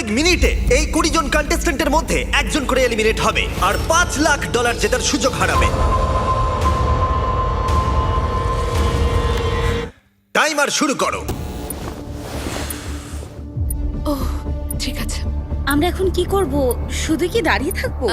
প্রত্যেক মিনিটে এই 20 জন কন্টেস্ট্যান্টের মধ্যে একজন করে এলিমিনেট হবে আর $5 লাখ জেতার সুযোগ হারাবে। টাইমার শুরু করো। ঠিক আছে। আমরা এখন কি করব? শুধু কি দাঁড়িয়ে থাকবো?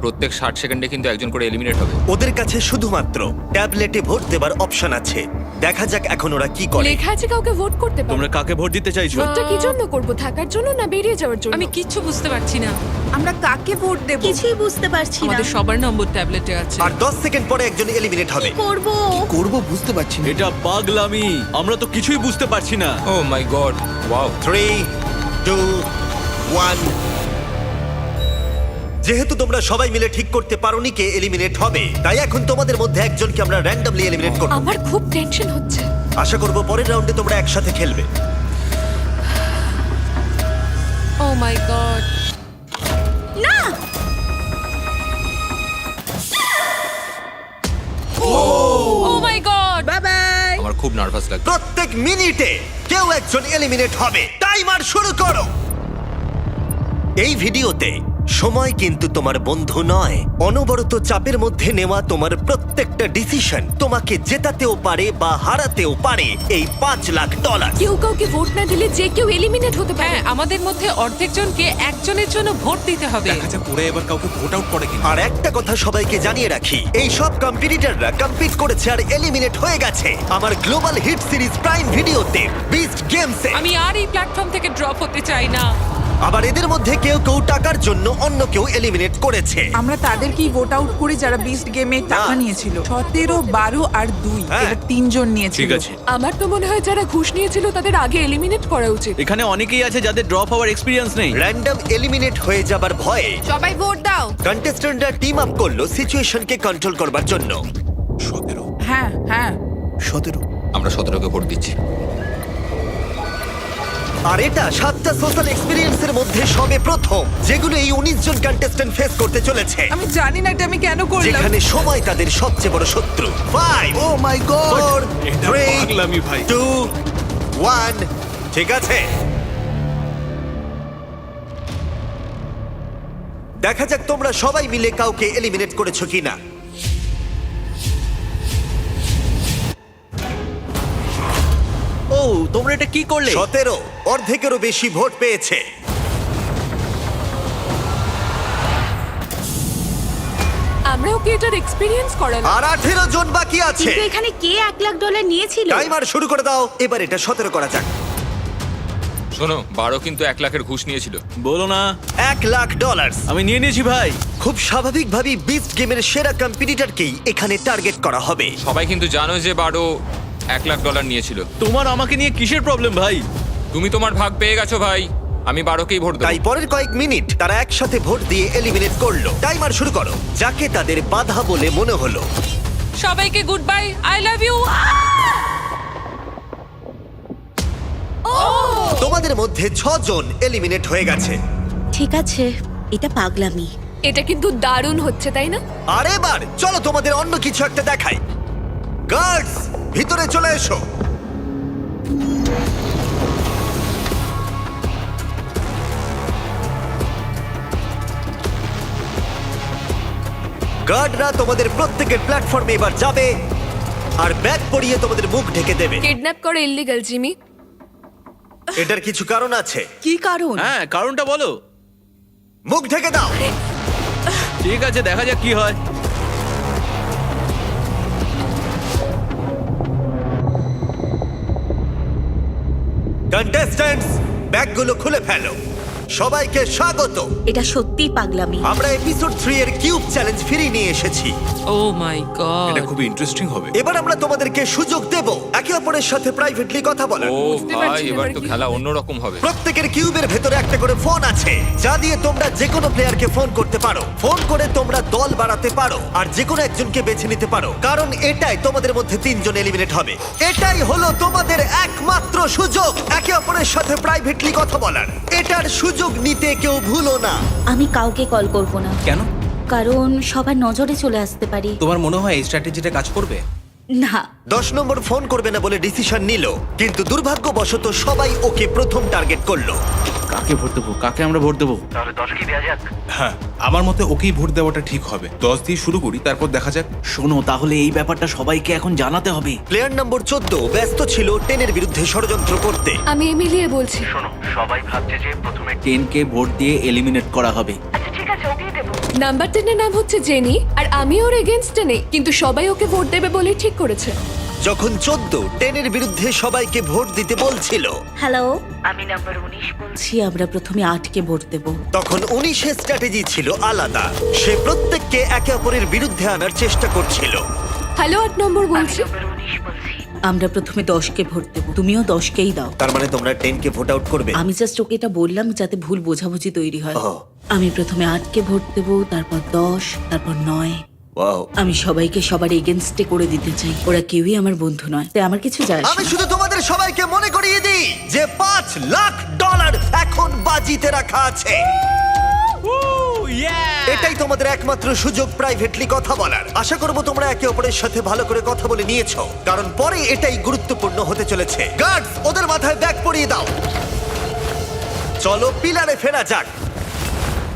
প্রত্যেক 60 সেকেন্ডে কিন্তু একজন করে এলিমিনেট হবে। ওদের কাছে শুধুমাত্র ট্যাবলেটে ভোট দেবার অপশন আছে। দেখা যাক এখন ওরা কি করে। লেখা আছে কাউকে ভোট করতে পারো। তোমরা কাকে ভোট দিতে চাইছো? ভোটটা কি জন্য করব? থাকার জন্য না বেরিয়ে যাওয়ার জন্য? আমি কিচ্ছু বুঝতে পারছি না। আমরা কাকে ভোট দেব? কিছুই বুঝতে পারছি না। আমাদের সবার নম্বর ট্যাবলেটে আছে। আর 10 সেকেন্ড পরে একজন এলিমিনেট হবে। করব করব বুঝতে পারছি না। এটা পাগলামি, আমরা তো কিছুই বুঝতে পারছি না। ও মাই গড, ওয়াও। 3, 2, 1। যেহেতু তোমরা সবাই মিলে ঠিক করতে পারোনি কে এলিমিনেট হবে, তাই এখন তোমাদের মধ্যে একজনকে আমরা র্যান্ডমলি এলিমিনেট করব। আমার খুব টেনশন হচ্ছে। আশা করব পরের রাউন্ডে তোমরা একসাথে খেলবে। ও মাই গড। না। ও মাই গড। Bye bye. আমার খুব নার্ভাস লাগছে। প্রত্যেক মিনিটে কেউ একজন এলিমিনেট হবে। টাইমার শুরু করো। এই ভিডিওতে সময় কিন্তু তোমার বন্ধু নয়। অনবরত চাপের মধ্যে নেওয়া তোমার প্রত্যেকটা ডিসিশন তোমাকে জেতাতেও পারে বা হারাতেও পারে এই $5 লাখ। কেউ কাউকে ভোট না দিলে যে কেউ এলিমিনেট হতে পারে। হ্যাঁ, আমাদের মধ্যে অর্ধেক জনকে একজনের জন্য ভোট দিতে হবে। দেখা যাক ওরা এবার কাউকে ভোট আউট করে কিনা। আর একটা কথা সবাইকে জানিয়ে রাখি, এই সব কম্পিটিটররা কম্পিট করেছে আর এলিমিনেট হয়ে গেছে আমার গ্লোবাল হিট সিরিজ প্রাইম ভিডিওতে বিস্ট গেমসে। আমি আর এই প্ল্যাটফর্ম থেকে ড্রপ হতে চাই না। আবার এদের মধ্যে কেউ কেউ টাকার জন্য অন্য কেউ এলিমিনেট করেছে। আমরা তাদেরকেই ভোট আউট করি যারা বিস্ট গেমে টাকা না। নিয়েছিল। 17, 12 আর 2 হ্যাঁ। এরা 3 জন নিয়েছিল। ঠিক আছে, আমার তো মনে হয় যারা ঘুষ নিয়েছিল তাদের আগে এলিমিনেট করা উচিত। এখানে অনেকেই আছে যাদের ড্রপ হওয়ার এক্সপিরিয়েন্স নেই। র্যান্ডম এলিমিনেট হয়ে যাবার ভয়ে সবাই ভোট দাও। কন্টেস্ট্যান্টরা টিম আপ করলো সিচুয়েশনকে কন্ট্রোল করবার জন্য। 17, হ্যাঁ হ্যাঁ 17। আমরা 17কে ভোট দিচ্ছি। আর এটা 7টা সোশ্যাল এক্সপেরিয়েন্সের মধ্যে সবে প্রথম যেগুলো এই 19 জন কন্টেস্ট্যান্ট ফেস করতে চলেছে, আমি জানি না এটা আমি কেন করলাম। যেখানে সময় তাদের সবচেয়ে বড় শত্রু। 5, ও মাই গড। 4, এটা 3, পাগলামি ভাই। 2, 1। ঠিক আছে, দেখা যাক তোমরা সবাই মিলে কাউকে এলিমিনেট করেছো কিনা। ও তোমরা এটা কি করলে? 17, অর্ধেকেরও বেশি ভোট পেয়েছে। আমরাও কি এটার এক্সপেরিয়েন্স করালাম? আর 18 জন বাকি আছে। কিন্তু এখানে কে $1 লাখ নিয়েছিল? টাইমার শুরু করে দাও। এবার এটা 17 করা যাক। শোনো, 12 কিন্তু 1 লাখের ঘুষ নিয়েছিল। বলো না। $1 লাখ। আমি নিয়ে নিয়েছি ভাই। খুব স্বাভাবিকভাবেই বিস্ট গেমের সেরা কম্পিটিটরকেই এখানে টার্গেট করা হবে। সবাই কিন্তু জানো যে 12 $1 লাখ নিয়েছিল। তোমার আমাকে নিয়ে কিসের প্রবলেম ভাই? তুমি তোমার ভাগ পেয়ে গেছো ভাই। আমি 12কেই ভোট দেবো। তাই পরের কয়েক মিনিট তারা একসাথে ভোট দিয়ে এলিমিনেট করলো। টাইমার শুরু করো। যাকে তাদের বাধা বলে মনে হলো। সবাইকে goodbye, I love you. তোমাদের মধ্যে 6 জন এলিমিনেট হয়ে গেছে। ঠিক আছে, এটা পাগলামি। এটা কিন্তু দারুণ হচ্ছে, তাই না? আর এবার চলো তোমাদের অন্য কিছু একটা দেখাই। গার্ডস, ভিতরে চলে এসো। গার্ডরা তোমাদের প্রত্যেকের প্ল্যাটফর্মে এবার যাবে আর ব্যাগ পরিয়ে তোমাদের মুখ ঢেকে দেবে। কিডন্যাপ করা ইল্লিগাল, জিমি। এটার কিছু কারণ আছে। কি কারণ? হ্যাঁ, কারণটা বলো। মুখ ঢেকে দাও। ঠিক আছে, দেখা যাক কি হয়। কন্টেস্ট্যান্টস, ব্যাগগুলো খুলে ফেলো। সবাইকে স্বাগত। এটা সত্যিই পাগলামি। আমরা এপিসোড 3 এর কিউব চ্যালেঞ্জ ফিরিয়ে নিয়ে এসেছি। ও মাই গড। এটা খুবই ইন্টারেস্টিং হবে। এবার আমরা তোমাদেরকে সুযোগ দেব একে অপরের সাথে প্রাইভেটলি কথা বলার। ও বুঝতে ভাই, পারছি না এবার এবার তো কি খেলা হবে। অন্যরকম হবে। প্রত্যেকের কিউবের ভেতরে একটা করে ফোন আছে, যা দিয়ে তোমরা যে কোনো প্লেয়ারকে ফোন করতে পারো। ফোন করে তোমরা দল বাড়াতে পারো আর যে কোনো একজনকে বেছে নিতে পারো, কারণ এটাই তোমাদের মধ্যে 3 জন এলিমিনেট হবে। এটাই হলো তোমাদের একমাত্র সুযোগ একে অপরের সাথে প্রাইভেটলি কথা বলার। এটার সুযোগ নিতে কেউ ভুলো না। আমি কাউকে কল করব না, কেন? কারণ সবার নজরে চলে আসতে পারি। তোমার মনে হয় এই স্ট্র্যাটেজিটা কাজ করবে? না। 10 নম্বর ফোন করবে না বলে ডিসিশন নিল, কিন্তু দুর্ভাগ্যবশত সবাই ওকে প্রথম টার্গেট করলো। কাকে ভোট দেবো? কাকে আমরা ভোট দেবো? হ্যাঁ আমার মতে ওকেই ভোট দেওয়াটা ঠিক হবে। 10 দিয়ে শুরু করি, তারপর দেখা যাক। শোনো, তাহলে এই ব্যাপারটা সবাইকে এখন জানাতে হবে। প্লেয়ার নম্বর 14 ব্যস্ত ছিল 10 এর বিরুদ্ধে ষড়যন্ত্র করতে। আমি এমিলিয়ে বলছি। 10কে ভোট দিয়ে এলিমিনেট করা হবে। নাম্বার 10 এর নাম হচ্ছে জেনি, আর আমি ওর এগেইনস্টে নেই, কিন্তু সবাই ওকে ভোট দেবে বলে ঠিক করেছে। যখন 14 10 এর বিরুদ্ধে সবাইকে ভোট দিতে বলছিল, হ্যালো, আমি নাম্বার 19 বলছি। আমরা প্রথমে 8কে ভোট দেব। তখন 19 এর স্ট্র্যাটেজি ছিল আলাদা। সে প্রত্যেককে একে অপরের বিরুদ্ধে আনার চেষ্টা করছিল। হ্যালো 8 নম্বর বলছি। আমরা প্রথমে 10কে ভোট দেব। তুমিও 10কেই দাও। তার মানে তোমরা 10 কে ভোট আউট করবে? আমি জাস্ট ওকে এটা বললাম যাতে ভুল বোঝাবুঝি তৈরি হয়। ও। আমি প্রথমে 8কে ভোট দেব, তারপর 10, তারপর 9। ওয়াও। আমি সবাইকে সবার এগেনস্টে করে দিতে চাই। ওরা কেউই আমার বন্ধু নয়, তাই আমার কিছু যায় আসে আমি না। শুধু তোমাদের সবাইকে মনে করিয়ে দিই যে $5 লাখ এখন বাজিতে রাখা আছে। এটাই তোমাদের একমাত্র সুযোগ প্রাইভেটলি কথা বলার। আশা করব তোমরা একে অপরের সাথে ভালো করে কথা বলে নিয়েছো, কারণ পরে এটাই গুরুত্বপূর্ণ হতে চলেছে। গার্ডস, ওদের মাথায় ব্যাগ পরিয়ে দাও। চলো পিলারে ফেরা যাক।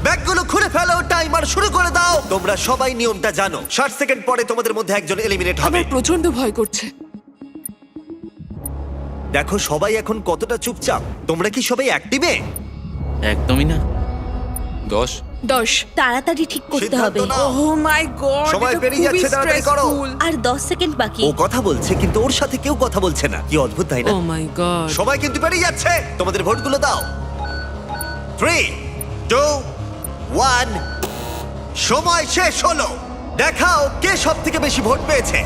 ব্যাগগুলো খুলে ফেলো, টাইমার শুরু করে দাও। তোমরা সবাই নিয়মটা জানো। 60 সেকেন্ড পরে তোমাদের মধ্যে একজন এলিমিনেট হবে। আমার প্রচন্ড ভয় করছে। দেখো সবাই এখন কতটা চুপচাপ। তোমরা কি সবাই অ্যাক্টিভে? একদমই না। 10 10। তাড়াতাড়ি ঠিক করতে সিদ্ধান্ত হবে। নাও। ও মাই গড, সময় পেরিয়ে যাচ্ছে, তাড়াতাড়ি করো। আর 10 সেকেন্ড বাকি। ও কথা বলছে কিন্তু ওর সাথে কেউ কথা বলছে না। কি অদ্ভুত, তাই না? ও মাই গড। সময় কিন্তু পেরিয়ে যাচ্ছে। তোমাদের ভোটগুলো দাও। 3, 2, 1। সময় শেষ হলো। দেখাও কে সব থেকে বেশি ভোট পেয়েছে।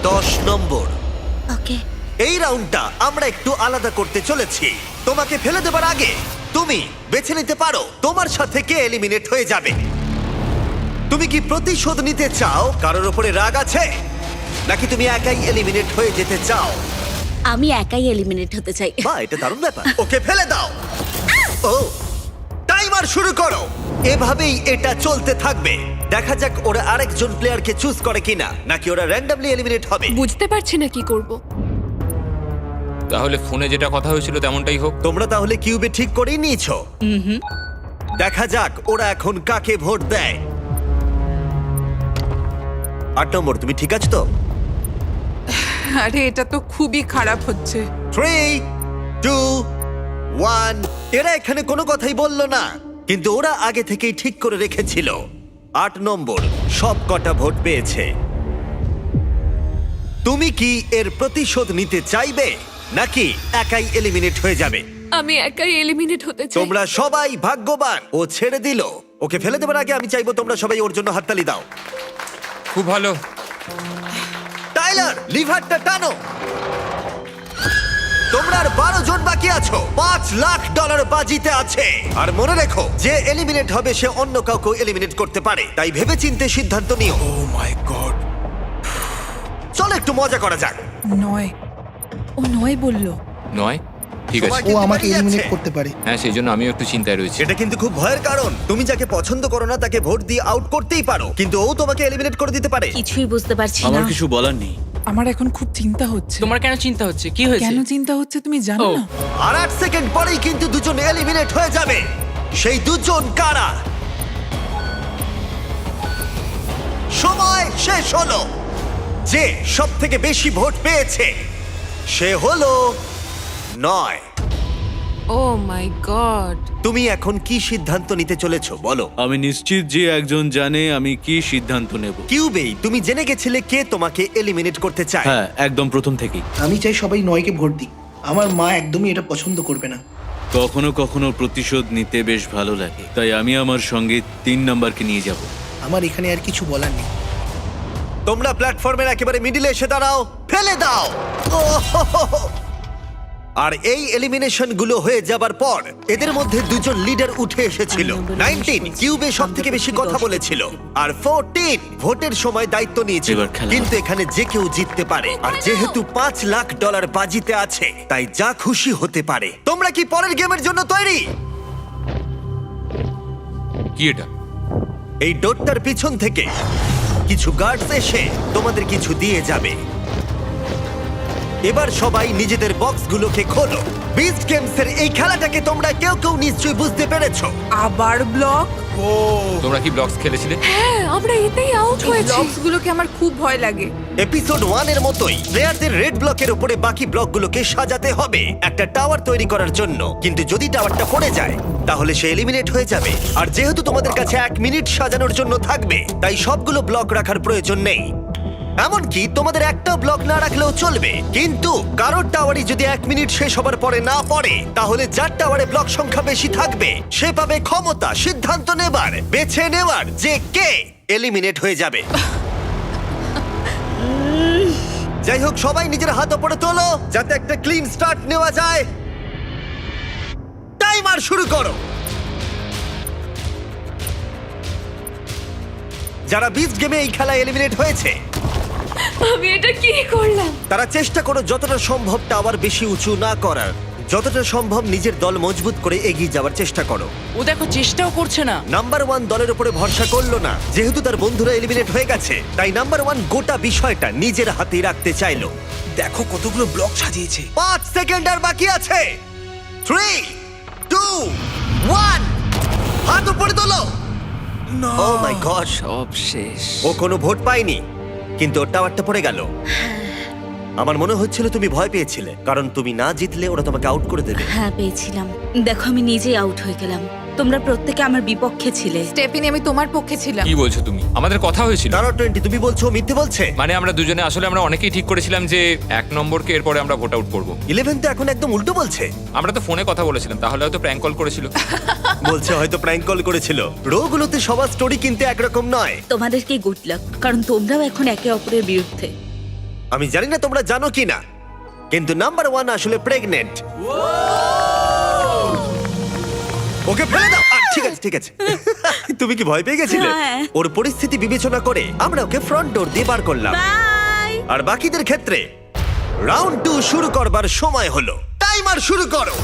10 নম্বর। ওকে। এই রাউন্ডটা আমরা একটু আলাদা করতে চলেছি। তোমাকে ফেলে দেবার আগে তুমি বেছে নিতে পারো তোমার সাথে কে এলিমিনেট হয়ে যাবে। তুমি কি প্রতিশোধ নিতে চাও, কারোর উপরে রাগ আছে, নাকি তুমি একাই এলিমিনেট হয়ে যেতে চাও? আমি একাই এলিমিনেট হতে চাই। বাহ, এটা দারুণ ব্যাপার। ওকে ফেলে দাও। ও, টাইমার শুরু করো। এভাবেই এটা চলতে থাকবে। দেখা যাক ওরা আরেকজন প্লেয়ারকে চুজ করে কিনা, নাকি ওরা র্যান্ডমলি এলিমিনেট হবে। বুঝতে পারছি না কি করব। তাহলে ফোনে যেটা কথা হয়েছিল তেমনটাই হোক। তোমরা তাহলে কিউবে ঠিক করেই নিয়েছো। দেখা যাক ওরা এখন কাকে ভোট দেয়। 8 নম্বর, তুমি ঠিক আছো তো? আরে এটা তো খুবই খারাপ হচ্ছে। 3, 2, 1। এরা এখানে কোনো কথাই বললো না, কিন্তু ওরা আগে থেকেই ঠিক করে রেখেছিল। 8 নম্বর সব কটা ভোট পেয়েছে। তুমি কি এর প্রতিশোধ নিতে চাইবে, নাকি একাই এলিমিনেট হয়ে যাবে? আমি একাই এলিমিনেট হতে চাই। তোমরা সবাই ভাগ্যবান। ও ছেড়ে দিল। ওকে ফেলে দেবার আগে আমি চাইবো তোমরা সবাই ওর জন্য হাততালি দাও। খুব ভালো। টাইলার, লিভারটা টানো। তোমরা আর 12 জন বাকি আছো। $5 লাখ বাজিতে আছে। আর মনে রেখো, যে এলিমিনেট হবে সে অন্য কাউকে এলিমিনেট করতে পারে, তাই ভেবেচিন্তে সিদ্ধান্ত নিও। ও মাই গড। চলো একটু মজা করা যাক। 9। ও 9 বললো। 9 ঠিক সময় আছে। কিন্তু ও আমাকে পেরিয়ে এলিমিনেট যাচ্ছে। করতে পারে। হ্যাঁ, সেই জন্য আমিও একটু চিন্তায় রয়েছি। এটা কিন্তু খুব ভয়ের কারণ। তুমি যাকে পছন্দ করো না তাকে ভোট দিয়ে আউট করতেই পারো, কিন্তু ও তোমাকে এলিমিনেট করে দিতে পারে। কিছুই বুঝতে পারছি না। আমার কিছু বলার নেই। আমার এখন খুব চিন্তা হচ্ছে। তোমার কেন চিন্তা হচ্ছে? কি হয়েছে? কেন চিন্তা হচ্ছে তুমি জানো ও। না? আর 8 সেকেন্ড পরেই কিন্তু দুজন এলিমিনেট হয়ে যাবে। সেই দুজন কারা? সময় শেষ হলো। যে সব থেকে বেশি ভোট পেয়েছে সে হলো 9। ও মাই গড। তুমি এখন কি সিদ্ধান্ত নিতে চলেছো বলো? আমি নিশ্চিত যে একজন জানে আমি কি সিদ্ধান্ত নেব। কিউবেই তুমি জেনে গেছিলে কে তোমাকে এলিমিনেট করতে চায়। হ্যাঁ, একদম প্রথম থেকেই। আমি চাই সবাই 9কে ভোট দিক। আমার মা একদমই এটা পছন্দ করবে না। কখনো কখনো প্রতিশোধ নিতে বেশ ভালো লাগে, তাই আমি আমার সঙ্গে 3 নাম্বারকে নিয়ে যাব। আমার এখানে আর কিছু বলার নেই। তোমরা প্ল্যাটফর্মের একেবারে মিডিলে এসে দাঁড়াও। ফেলে দাও। ওহ! আর এই এলিমিনেশন গুলো হয়ে যাবার পর এদের মধ্যে দুজন লিডার উঠে এসেছিল। 19 কিউবে সব থেকে বেশি কথা বলেছিল, আর 14 ভোটের সময় দায়িত্ব নিয়েছিল। এবার খেলা কিন্তু এখানে যে কেউ জিততে পারে, আর যেহেতু $5 লাখ বাজিতে আছে, তাই যা খুশি হতে পারে। তোমরা কি পরের গেমের জন্য তৈরি? কি এটা? এই ডোরটার পিছন থেকে কিছু গার্ডস এসে তোমাদের কিছু দিয়ে যাবে। এবার সবাই নিজেদের বক্সগুলোকে খোলো। বিস্ট গেমসের এই খেলাটাকে তোমরা কেউ কেউ নিশ্চয়ই বুঝতে পেরেছো। আবার ব্লক। তোমরা কি ব্লকস খেলেছিলে? হ্যাঁ আমরা এতেই আউট এই হয়েছি। ব্লকস গুলোকে আমার খুব ভয় লাগে। এপিসোড 1 এর মতোই প্লেয়ারদের রেড ব্লকের উপরে বাকি ব্লকগুলোকে সাজাতে হবে একটা টাওয়ার তৈরি করার জন্য। কিন্তু যদি টাওয়ারটা পড়ে যায় তাহলে সে এলিমিনেট হয়ে যাবে। আর যেহেতু তোমাদের কাছে 1 মিনিট সাজানোর জন্য থাকবে, তাই সবগুলো ব্লক রাখার প্রয়োজন নেই। এমনকি তোমাদের একটা ব্লক না রাখলেও চলবে, কিন্তু কারোর টাওয়ারই যদি 1 মিনিট শেষ হবার পরে না পড়ে, তাহলে যার টাওয়ারে ব্লক সংখ্যা বেশি থাকবে সে পাবে ক্ষমতা সিদ্ধান্ত বেছে নেওয়ার যে কে এলিমিনেট হয়ে যাবে। যাই হোক, সবাই নিজের হাত উপরে তোলো যাতে একটা ক্লিন স্টার্ট নেওয়া যায়। টাইমার শুরু করো। যারা বিস্ট গেমে এই খেলা এলিমিনেট হয়েছে আমি এটা কি করলাম? তারা চেষ্টা করো যতটা সম্ভব টাওয়ার বেশি উঁচু না করার, যতটা সম্ভব নিজের দল মজবুত করে এগিয়ে যাওয়ার চেষ্টা করো। ও দেখো চেষ্টাও করছে না। নাম্বার 1 দলের উপরে ভরসা করলো না, যেহেতু তার বন্ধুরা এলিমিনেট হয়ে গেছে, তাই নাম্বার 1 গোটা বিষয়টা নিজের হাতেই রাখতে চাইলো। দেখো কতগুলো ব্লক সাজিয়েছে। 5 সেকেন্ড আর বাকি আছে। 3 2 1 হাত উপরে তোলো। ও মাই গড, সব শেষ। ও কোনো ভোট পায়নি, কিন্তু ওর টাওয়ারটা পড়ে গেল। আমার মনে হচ্ছিল তুমি ভয় পেয়েছিলে, কারণ তুমি না জিতলে ওরা তোমাকে আউট করে দেবে। হ্যাঁ পেয়েছিলাম। দেখো আমি নিজেই আউট হয়ে গেলাম। তোমরা প্রত্যেকে আমার বিপক্ষে ছিলে। স্টেফিনি, আমি তোমার পক্ষে ছিলাম। কি বলছো তুমি? আমাদের কথা হয়েছিল। তারা 20 তুমি বলছো ও মিথ্যে বলছে। মানে আমরা দুজনে আসলে আমরা অনেকেই ঠিক করেছিলাম যে 1 নম্বরকে এরপরে আমরা ভোট আউট করব। 11 তো এখন একদম উল্টো বলছে। আমরা তো ফোনে কথা বলেছিলাম, তাহলে হয়তো প্র্যাঙ্ক কল করেছিল। বলছে হয়তো প্র্যাঙ্ক কল করেছিল। রোগুলোতে সবার স্টোরি কিন্তু একরকম নয়। তোমাদেরকে গুড লাক, কারণ তোমরাও এখন একে অপরের বিরুদ্ধে। আমি জানি না তোমরা জানো কি না, কিন্তু নাম্বার 1 আসলে প্রেগনেন্ট। ওকে ফেলে দাও। ঠিক আছে ঠিক আছে। তুমি কি ভয় পেয়ে গেছিলে? হ্যাঁ। ওর পরিস্থিতি বিবেচনা করে আমরা ওকে ফ্রন্ট ডোর দিয়ে বার করলাম। বাই। আর বাকিদের ক্ষেত্রে রাউন্ড 2 শুরু করবার সময় হলো। টাইমার শুরু করো।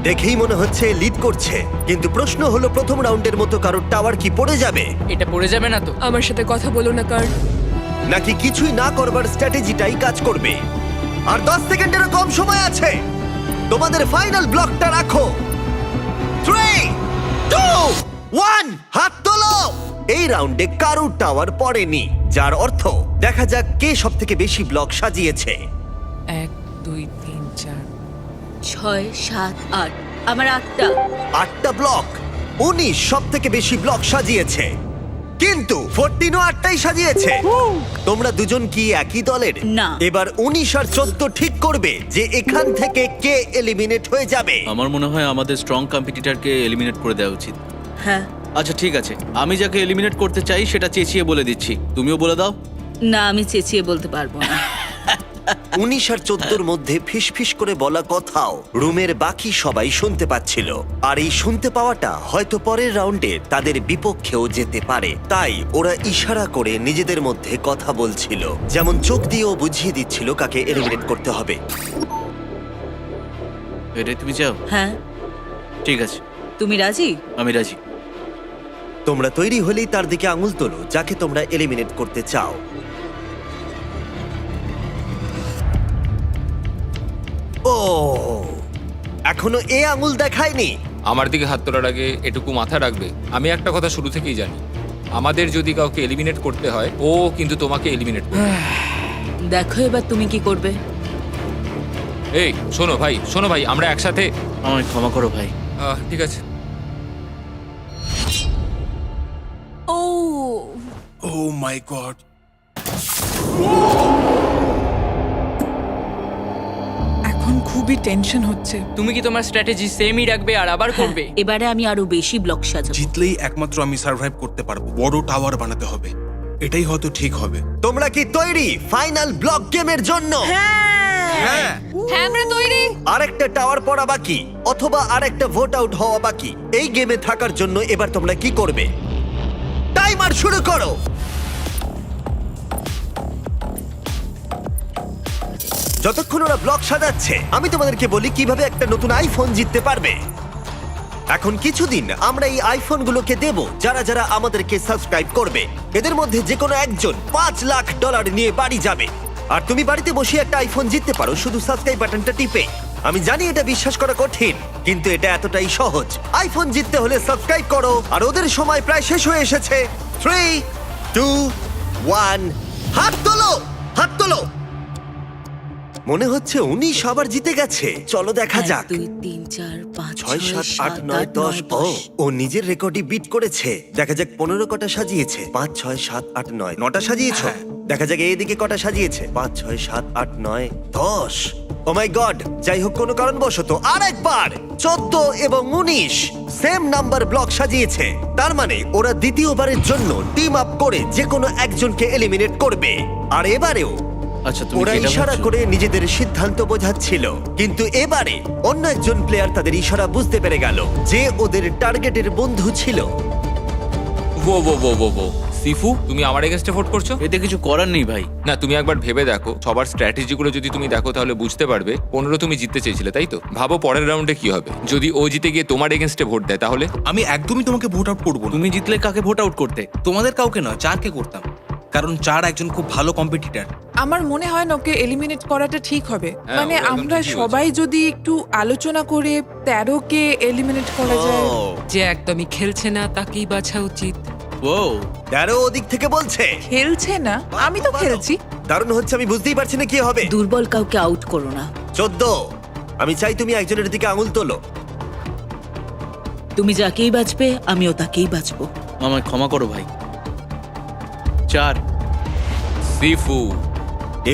দেখেই মনে হচ্ছে লিড করছে, কিন্তু প্রশ্ন হলো প্রথম রাউন্ডের মতো কারোর টাওয়ার কি পড়ে যাবে, এটা পড়ে যাবে না তো? আমার সাথে কথা বলো না কার। নাকি কিছুই না করবার স্ট্র্যাটেজিটাই কাজ করবে। আর 10 সেকেন্ডেরও কম সময় আছে। তোমাদের ফাইনাল ব্লকটা রাখো। 3 2 1 হাত তোলো। এই রাউন্ডে কারোর টাওয়ার পড়েনি, যার অর্থ দেখা যাক কে সবথেকে বেশি ব্লক সাজিয়েছে। 1 2 3 4 6 7 8। আমার 8টা। 8টা ব্লক। 19 সবথেকে বেশি ব্লক সাজিয়েছে, কিন্তু 14ও 8টাই সাজিয়েছে। তোমরা দুজন কি একই দলের? না। এবার 19 আর 14 ঠিক করবে যে এখান থেকে কে এলিমিনেট হয়ে যাবে। আমার মনে হয় আমাদের স্ট্রং কম্পিটিটরকে এলিমিনেট করে দেওয়া উচিত। হ্যাঁ। আচ্ছা ঠিক আছে, আমি যাকে এলিমিনেট করতে চাই সেটা চেঁচিয়ে বলে দিচ্ছি, তুমিও বলে দাও। না, আমি চেঁচিয়ে বলতে পারবো না। 19 আর 14 মধ্যে ফিসফিস করে বলা কথাও রুমের বাকি সবাই শুনতে পাচ্ছিল। আর এই শুনতে পাওয়াটা হয়তো পরের রাউন্ডে তাদের বিপক্ষেও যেতে পারে, তাই ওরা ইশারা করে নিজেদের মধ্যে কথা বলছিল, যেমন চোখ দিয়েও বুঝিয়ে দিচ্ছিল কাকে এলিমিনেট করতে হবে। এটাই তুমি চাও? হ্যাঁ। ঠিক আছে, তুমি রাজি? আমি রাজি। তোমরা তৈরি হলেই তার দিকে আঙুল তোলো যাকে তোমরা এলিমিনেট করতে চাও। ও, এখনো এ আঙুল দেখায়নি। আমার দিকে হাত তোলার আগে এটুকু মাথা রাখবে, আমি একটা কথা শুরু থেকেই জানি, আমাদের যদি কাউকে এলিমিনেট করতে হয়, ও কিন্তু তোমাকে এলিমিনেট করবে। দেখো এবার তুমি কি করবে। এই শোনো ভাই, আমরা একসাথে। আমায় ক্ষমা করো ভাই। ঠিক আছে। ও ও মাই গড। এখন খুবই টেনশন হচ্ছে। তুমি কি তোমার স্ট্র্যাটেজি সেমই রাখবে আর আবার করবে? এবারে আমি আরো বেশি ব্লক সাজাবো। জিতলেই একমাত্র আমি সার্ভাইভ করতে পারবো। বড় টাওয়ার বানাতে হবে, এটাই হয়তো ঠিক হবে। তোমরা কি তৈরি ফাইনাল ব্লক গেমের জন্য? হ্যাঁ। হ্যাঁ আমরা তৈরি। আরেকটা টাওয়ার পড়া বাকি, অথবা আরেকটা ভোট আউট হওয়া বাকি। এই গেমে থাকার জন্য এবার তোমরা কি করবে? টাইমার শুরু করো। যতক্ষণ ওরা ব্লক সাজাচ্ছে, আমি তোমাদেরকে বলি কিভাবে একটা নতুন আইফোন জিততে পারবে। এখন কিছুদিন আমরা এই আইফোনগুলোকে দেব যারা যারা আমাদেরকে সাবস্ক্রাইব করবে। এদের মধ্যে যে কোনো একজন $5 লাখ নিয়ে বাড়ি যাবে। আর তুমি বাড়িতে বসে একটা আইফোন জিততে পারো শুধু সাবস্ক্রাইব বাটনটা টিপে। আমি জানি এটা বিশ্বাস করা কঠিন, কিন্তু এটা এতটাই সহজ। আইফোন জিততে হলে সাবস্ক্রাইব করো। আর ওদের সময় প্রায় শেষ হয়ে এসেছে। 3, 2, 1, হাত তোলো, হাত তোলো। মনে হচ্ছে 19 আবার জিতে গেছে। চলো দেখা যাক। 1 2 3 4 5 6, 7, 8, 9, 10। ও নিজের রেকর্ডই বিট করেছে। দেখা যাক 15 কটা সাজিয়েছে। 5, 6, 7, 8, 9, 9টা সাজিয়েছ। দেখা যাক এইদিকে কটা সাজিয়েছে। 5, 6, 7, 8, 9, 10। ও মাই গড, যাই হোক কোনো কারণবশত আরেকবার 14 এবং 19 সেম নাম্বার ব্লক সাজিয়েছে। তার মানে ওরা দ্বিতীয়বারের জন্য টিম আপ করে যে কোনো একজনকে এলিমিনেট করবে। আর এবারেও আচ্ছা তুমি ওরা যেটা ইশারা ভাবছো- করে নিজেদের সিদ্ধান্ত বোঝাচ্ছিল, কিন্তু এবারে অন্য একজন প্লেয়ার তাদের ইশারা বুঝতে পেরে গেল যে ওদের টার্গেটের বন্ধু ছিল। ও সিফু, তুমি আমার এগেনস্টে ভোট করছো? এতে কিছু করার নেই ভাই। না, তুমি একবার ভেবে দেখো, সবার স্ট্র্যাটেজিগুলো যদি তুমি দেখো তাহলে বুঝতে পারবে 15 তুমি জিততে চেয়েছিলে, তাই তো? ভাবো পরের রাউন্ডে কি হবে যদি ও জিতে গিয়ে তোমার এগেনস্টে ভোট দেয়, তাহলে? আমি একদমই তোমাকে ভোট আউট করবো না। তুমি জিতলে কাকে ভোট আউট করতে? তোমাদের কাউকে নয়, চারকে করতাম, কারণ চার একজন খুব ভালো কম্পিটিটর। আমার মনে হয় না ওকে এলিমিনেট করাটা ঠিক হবে। হ্যাঁ, মানে ও একদম আমরা ঠিকই সবাই যদি একটু আলোচনা করে 13কে এলিমিনেট করা যায়। ও, যে একদমই খেলছে না তাকেই বাছা উচিত। ও তেরো ওদিক থেকে বলছে। খেলছে না, আমি তো খেলছি। দারুণ হচ্ছে, আমি বুঝতেই পারছি না কি হবে। দুর্বল কাউকে আউট করো না। 14, আমি চাই তুমি একজনের দিকে আঙুল তোলো। তুমি যাকেই বাঁচবে আমিও তাকেই বাঁচবো। আমায় ক্ষমা করো ভাই। 4 সিফু।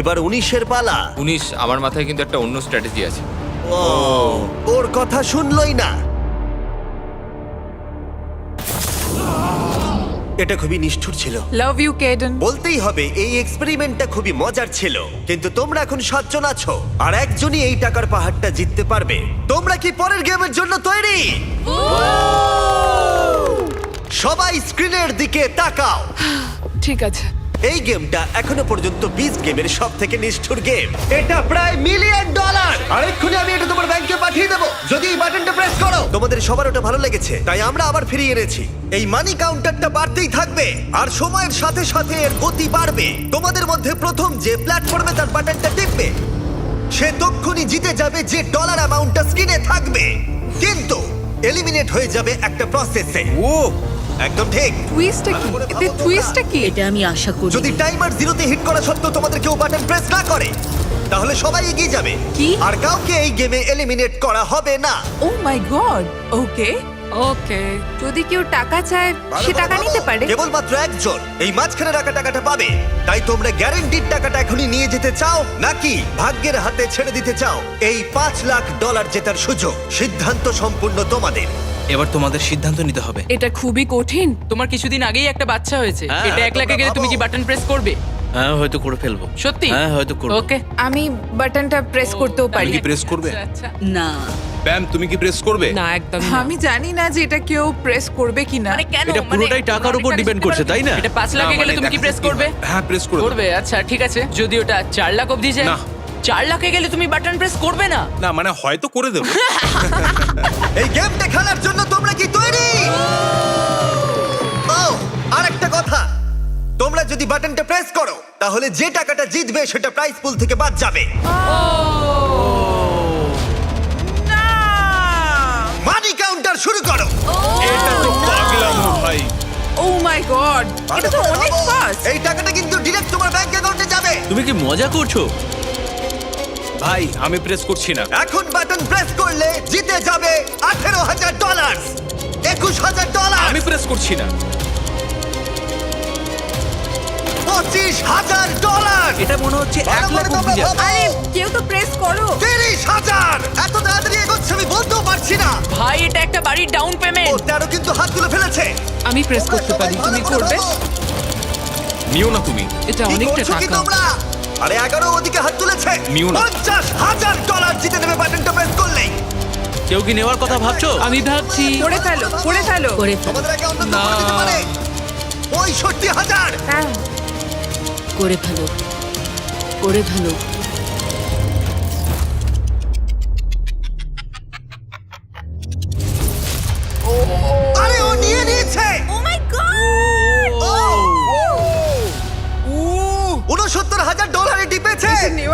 এবার 19-এর পালা। 19, আমার মাথায় কিন্তু একটা অন্য স্ট্র্যাটেজি আছে। ও, ওর কথা শুনলই না। এটা খুবই নিষ্ঠুর ছিল। Love you Kaden. বলতেই হবে এই এক্সপেরিমেন্টটা খুবই মজার ছিল, কিন্তু তোমরা এখন 7 জন আছো আর একজনই এই টাকার পাহাড়টা জিততে পারবে। তোমরা কি পরের গেমের জন্য তৈরি? সবাই স্ক্রিনের দিকে তাকাও। ঠিক আছে। এই গেমটা এখনো পর্যন্ত বিচ গেমের সব থেকে নিষ্ঠুর গেম। এটা প্রায় $1 মিলিয়ন। আর এক্ষুনি আমি এটা তোমার ব্যাংকে পাঠিয়ে দেবো যদি এই বাটনটা প্রেস করো। তোমাদের সবার ওটা ভালো লেগেছে, তাই আমরা আবার ফিরিয়ে এনেছি। এই মানি কাউন্টারটা বাড়তেই থাকবে আর সময়ের সাথে সাথে এর গতি বাড়বে। তোমাদের মধ্যে প্রথম যে প্ল্যাটফর্মে তার বাটনটা টিপবে সে তক্ষুনি জিতে যাবে, যে ডলার অ্যামাউন্টটা স্ক্রিনে থাকবে। কিন্তু এলিমিনেট হয়ে যাবে একটা প্রসেসে। ও একদম ঠিক। টুইস্টটা কি? এতে টুইস্টটা কি? এটা আমি আশা করি। যদি টাইমার 0-তে হিট করা সত্ত্বেও তোমাদের কেউ বাটন প্রেস না করে তাহলে সবাই এগিয়ে যাবে কি? আর কাউকে এই গেমে এলিমিনেট করা হবে না। ও মাই গড। ওকে। ওকে, যদি কেউ টাকা চায় সে টাকা নিতে পারে। কেবলমাত্র একজন এই মাঝখানে রাখা টাকাটা পাবে। তাই তোমরা গ্যারান্টিড টাকাটা এখনই নিয়ে যেতে চাও নাকি ভাগ্যের হাতে ছেড়ে দিতে চাও এই $5 লাখ জেতার সুযোগ? সিদ্ধান্ত সম্পূর্ণ তোমাদের। এবার তোমাদের সিদ্ধান্ত নিতে হবে। এটা খুবই কঠিন। তোমার কিছুদিন আগেই একটা বাচ্চা হয়েছে, হ্যাঁ, এটা 1 লাখে গেলে তুমি কি বাটন প্রেস করবে? হ্যাঁ হয়তো করে ফেলবো। সত্যি? হ্যাঁ হয়তো করবো। ওকে। আমি বাটনটা প্রেস করতেও তুমি পারি। কি প্রেস করবে? আচ্ছা। না, ব্যাম, তুমি কি প্রেস করবে? না, একদম আমি জানি না যে এটা কেউ প্রেস করবে কিনা। মানে কেন? এটা পুরোটাই টাকার উপর ডিপেন্ড করছে, তাই না? এটা 5 লাখে না, গেলে মানে তুমি কি দেখা প্রেস যাক কি করবে? হয়। হ্যাঁ, প্রেস করবে। করবে, আচ্ছা ঠিক আছে। যদি ওটা 4 লাখ অবধি যায়? না। 4 লাখে গেলে তুমি বাটন প্রেস করবে না? না মানে হয়তো করে দেবো। এই গেমটা খেলার জন্য তোমরা কি তৈরি? ও, আরেকটা কথা, তোমরা যদি বাটনটা প্রেস করো তাহলে যে টাকাটা জিতবে সেটা প্রাইস পুল থেকে বাদ যাবে। মানি কাউন্টার শুরু করো। এটা তো পাগলামো ভাই। ও মাই গড। এটা তো অনেক ফাস্ট। এই টাকাটা কিন্তু ডিরেক্ট তোমার ব্যাংক অ্যাকাউন্টে যাবে। তুমি কি মজা করছো? ভাই আমি প্রেস করছি না। এখন বাটন প্রেস করলে জিতে যাবে $18,000, $21,000, আমি প্রেস করছি না। $25,000। এটা মনে হচ্ছে 1 লাখ তোমরা অবধি যাবে। ভাবো। আরে কেউ তো প্রেস করো। 30,000। এত তাড়াতাড়ি এগোচ্ছে আমি বলতেও পারছি না। ভাই এটা একটা বাড়ির ডাউন ও, পেমেন্ট। 13 কিন্তু হাত তুলে ফেলেছে। আমি প্রেস করতে পারি, তুমি করবে? নিও না তুমি। এটা কি অনেকটা করছো কি টাকা। তোমরা? আরে 11 ওদিকে হাত তুলেছে। নিও না। $50,000 জিতে নেবে বাটনটা প্রেস করলেই। কেউ কি নেওয়ার কথা ভাবছো? আমি ভাবছি করে ফেলো, করে ফেলো। করে ফেলো, তোমাদের আগে অন্য কেউ করে দিতে পারে। 65,000। হ্যাঁ। করে ফেলো, করে ফেলো।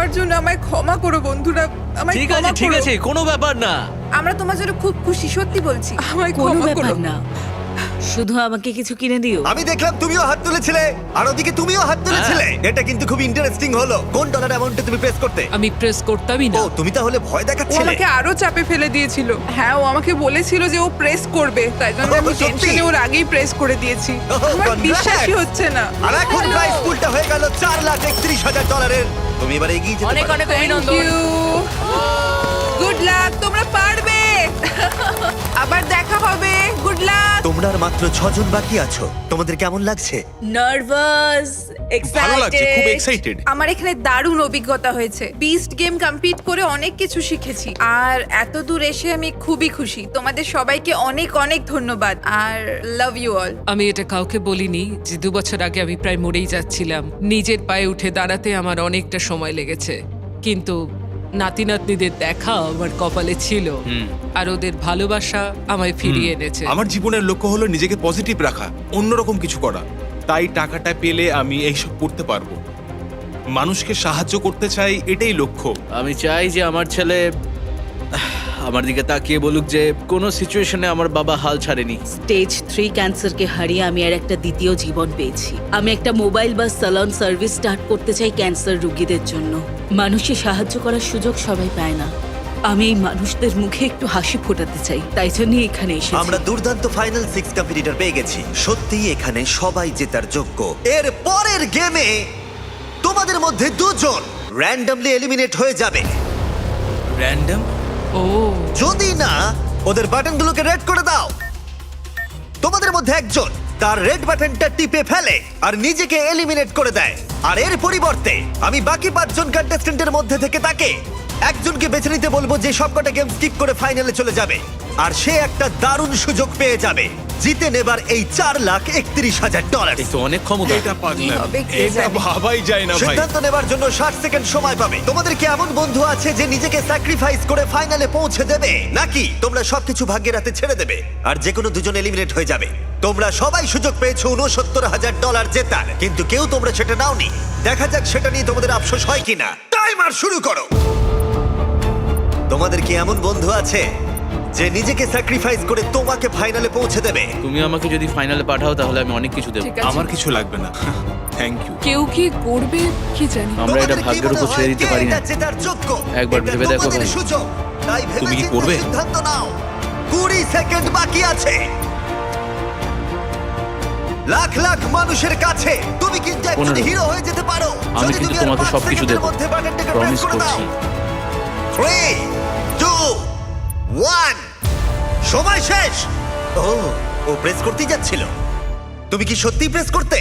যাওয়ার জন্য আমায় ক্ষমা করো বন্ধুরা, আমায় ঠিক ক্ষমা আছে ঠিক করো। আছে কোনো ব্যাপার না। আমরা তোমার জন্য খুব খুশি, সত্যি বলছি, আমায় কোনো ক্ষমা ব্যাপার করো। না, শুধু আমাকে কিছু কিনে দিও। আমি দেখলাম তুমিও হাত তুলেছিলে আর ওদিকে তুমিও হাত তুলেছিলে। এটা কিন্তু খুব ইন্টারেস্টিং হলো। কোন ডলার অ্যামাউন্টে তুমি প্রেস করতে? আমি প্রেস করতামই ও না। তুমি তাহলে ভয় ও দেখাচ্ছিলে। আমাকে আরো চাপে ফেলে দিয়েছিল। হ্যাঁ, ও আমাকে বলেছিল যে ও প্রেস করবে, তাই জন্য আমি সত্যি? টেনশনে ওর আগেই প্রেস করে দিয়েছি। আমার congrats! বিশ্বাসই হচ্ছে না। আর এখন প্রাইস পুলটা হয়ে গেল $4,31,000। তুমি এবার এগিয়ে যেতে অনেক পারো। অনেক থ্যাংক অভিনন্দন। ইউ, গুড লাক, তোমরা পারবে। আবার দেখা হবে, গুড লাক। তোমরা আর মাত্র 6 জন বাকি আছো। তোমাদের কেমন লাগছে? নার্ভাস, ভালো লাগছে, খুব এক্সাইটেড। এক্সাইটেড। আমার এখানে দারুণ অভিজ্ঞতা হয়েছে। বিস্ট গেম কমপ্লিট করে অনেক কিছু শিখেছি, আর এত দূর এসে আমি খুবই খুশি। তোমাদের সবাইকে অনেক অনেক ধন্যবাদ, আর লাভ ইউ অল। আমি এটা কাউকে বলিনি যে 2 বছর আগে আমি প্রায় মরেই যাচ্ছিলাম। নিজের পায়ে উঠে দাঁড়াতে আমার অনেকটা সময় লেগেছে, কিন্তু নাতি নাতনিদের দেখা আমার কপালে ছিল, আর ওদের ভালোবাসা আমায় ফিরিয়ে এনেছে। আমার জীবনের লক্ষ্য হলো নিজেকে পজিটিভ রাখা, অন্যরকম কিছু করা। তাই টাকাটা পেলে আমি এইসব করতে পারবো। মানুষকে সাহায্য করতে চাই, এটাই লক্ষ্য। আমি চাই যে আমার ছেলে আমার দিকে তাকিয়ে বলুক যে কোনো সিচুয়েশনে আমার বাবা হাল ছাড়েনি। স্টেজ 3 ক্যান্সারকে হারিয়ে আমি আর একটা দ্বিতীয় জীবন পেয়েছি। আমি একটা মোবাইল বা স্যালন সার্ভিস স্টার্ট করতে চাই ক্যান্সার রোগীদের জন্য। মানুষকে সাহায্য করার সুযোগ সবাই পায় না। আমি এই মানুষদের মুখে একটু হাসি ফোটাতে চাই, তাই জন্যই এখানে এসেছি। আমরা দুর্দান্ত ফাইনাল 6 কম্পিটিটর পেয়ে গেছি। সত্যিই এখানে সবাই জেতার যোগ্য। এর পরের গেমে তোমাদের মধ্যে 2 জন র্যান্ডমলি এলিমিনেট হয়ে যাবে, র্যান্ডম? ও যদি না ওদের বাটনগুলোকে রেড করে দাও। তোমাদের মধ্যে একজন তার রেড বাটনটা টিপে ফেলে আর নিজেকে এলিমিনেট করে দেয়, আর এর পরিবর্তে আমি বাকি 5 জন কন্টেস্ট্যান্টের মধ্যে থেকে তাকে একজনকে বেছে নিতে বলবো যে সবকটা গেম স্কিপ করে ফাইনালে চলে যাবে, আর সে একটা দারুণ সুযোগ পেয়ে যাবে জিতে নেবার এই $4,31,000। এই তো অনেক ক্ষমতা। এটা পাগলাম, হবে কে এটা জানে। ভাবাই যায় না ভাই। সিদ্ধান্ত নেবার জন্য 60 সেকেন্ড সময় পাবে। তোমাদের কি এমন বন্ধু আছে যে নিজেকে স্যাক্রিফাইস করে ফাইনালে পৌঁছে দেবে, নাকি তোমরা সবকিছু ভাগ্যের হাতে ছেড়ে দেবে আর যে কোনো 2 জন এলিমিনেট হয়ে যাবে? তোমরা সবাই সুযোগ পেয়েছো $69,000 জেতার, কিন্তু কেউ তোমরা সেটা নাওনি। দেখা যাক সেটা নিয়ে তোমাদের আফসোস হয় কিনা। টাইমার শুরু করো। তোমাদের কি এমন বন্ধু আছে যে নিজেকে স্যাক্রিফাইস করে তোমাকে ফাইনালে পৌঁছে দেবে? তুমি আমাকে যদি ফাইনালে পাঠাও তাহলে আমি অনেক কিছু দেবো। ঠিক আছে। আমার কিছু লাগবে না, থ্যাংক ইউ। কেউ কি করবে কি জানি। আমরা এটা তোমাদের কি ভাগ্যের মনে উপর হয় ছেড়ে দিতে কে পারি না। এটা জেতার যোগ্য? একবার এটা ভেবে দেখো তোমাদের ভাই। সুযোগ। তাই ভেবে তুমি কি চিন্তে করবে? সিদ্ধান্ত নাও। 20 সেকেন্ড বাকি আছে। লাখ লাখ মানুষের কাছে তুমি কিন্তু একজন 15 হিরো হয়ে যেতে পারো। আমি যদি কিন্তু তুমি আর তোমাকে 5 সবকিছু সেকেন্ডের দেবো। মধ্যে বাটনটাকে প্রেস প্রমিস করে দাও। করছি। 3, 2, 1, সময় শেষ। ও প্রেস করতেই যাচ্ছিল। তুমি কি সত্যি প্রেস করতে?